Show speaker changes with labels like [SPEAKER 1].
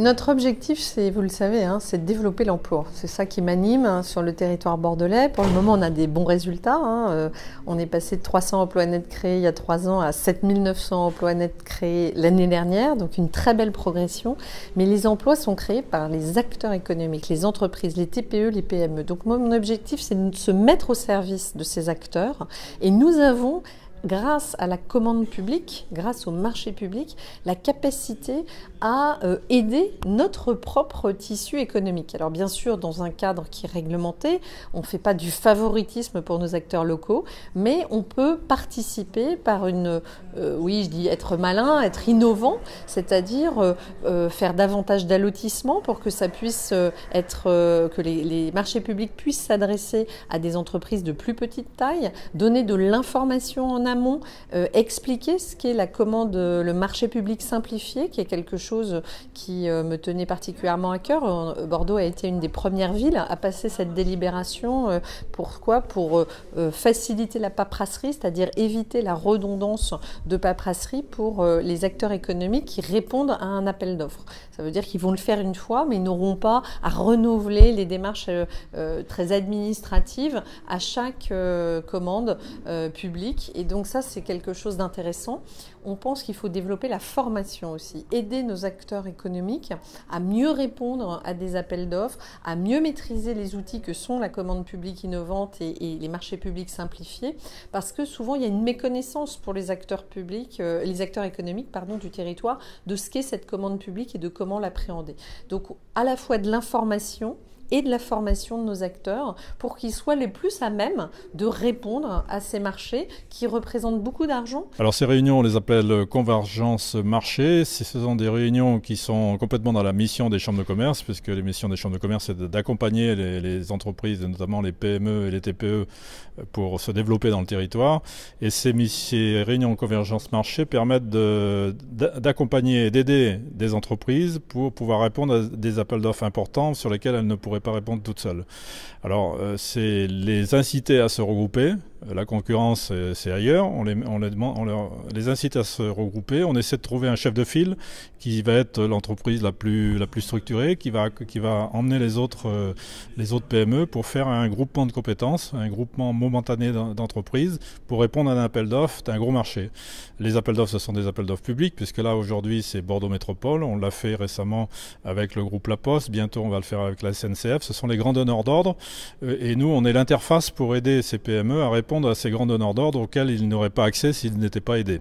[SPEAKER 1] Notre objectif, c'est, vous le savez, hein, c'est de développer l'emploi. C'est ça qui m'anime sur le territoire bordelais. Pour le moment, on a des bons résultats. On est passé de 300 emplois nets créés il y a 3 ans à 7900 emplois nets créés l'année dernière, donc une très belle progression. Mais les emplois sont créés par les acteurs économiques, les entreprises, les TPE, les PME. Donc moi, mon objectif, c'est de se mettre au service de ces acteurs. Et nous avons, grâce à la commande publique, grâce au marché public, la capacité à aider notre propre tissu économique. Alors bien sûr, dans un cadre qui est réglementé, on ne fait pas du favoritisme pour nos acteurs locaux, mais on peut participer par une, oui, je dis être malin, être innovant, c'est-à-dire faire davantage d'allotissement pour que ça puisse être, que les marchés publics puissent s'adresser à des entreprises de plus petite taille, donner de l'information en amont, expliquer ce qu'est la commande, le marché public simplifié, qui est quelque chose qui me tenait particulièrement à cœur. Bordeaux a été une des premières villes à passer cette délibération. Pourquoi ? Pour faciliter la paperasserie, c'est-à-dire éviter la redondance de paperasserie pour les acteurs économiques qui répondent à un appel d'offres. Ça veut dire qu'ils vont le faire une fois, mais ils n'auront pas à renouveler les démarches très administratives à chaque commande publique. Et donc ça, c'est quelque chose d'intéressant. On pense qu'il faut développer la formation aussi, aider nos acteurs économiques à mieux répondre à des appels d'offres, à mieux maîtriser les outils que sont la commande publique innovante et les marchés publics simplifiés, parce que souvent il y a une méconnaissance pour les acteurs publics, les acteurs économiques, pardon, du territoire, de ce qu'est cette commande publique et de comment l'appréhender. Donc à la fois de l'information et de la formation de nos acteurs pour qu'ils soient les plus à même de répondre à ces marchés qui représentent beaucoup d'argent.
[SPEAKER 2] Alors ces réunions, on les appelle convergence marché. Ce sont des réunions qui sont complètement dans la mission des chambres de commerce, puisque les missions des chambres de commerce, c'est d'accompagner les entreprises, notamment les PME et les TPE, pour se développer dans le territoire. Et ces réunions convergence marché permettent d'accompagner et d'aider des entreprises pour pouvoir répondre à des appels d'offres importants sur lesquels elles ne pourraient pas répondre toutes seules. Alors, c'est les inciter à se regrouper. La concurrence, c'est ailleurs. On les incite à se regrouper. On essaie de trouver un chef de file qui va être l'entreprise la plus structurée, qui va emmener les autres PME pour faire un groupement de compétences, un groupement momentané d'entreprises pour répondre à un appel d'offres d'un gros marché. Les appels d'offres, ce sont des appels d'offres publics, puisque là, aujourd'hui, c'est Bordeaux Métropole. On l'a fait récemment avec le groupe La Poste. Bientôt, on va le faire avec la SNCF. Ce sont les grands donneurs d'ordre. Et nous, on est l'interface pour aider ces PME à répondre à ces grands donneurs d'ordre auxquels ils n'auraient pas accès s'ils n'étaient pas aidés.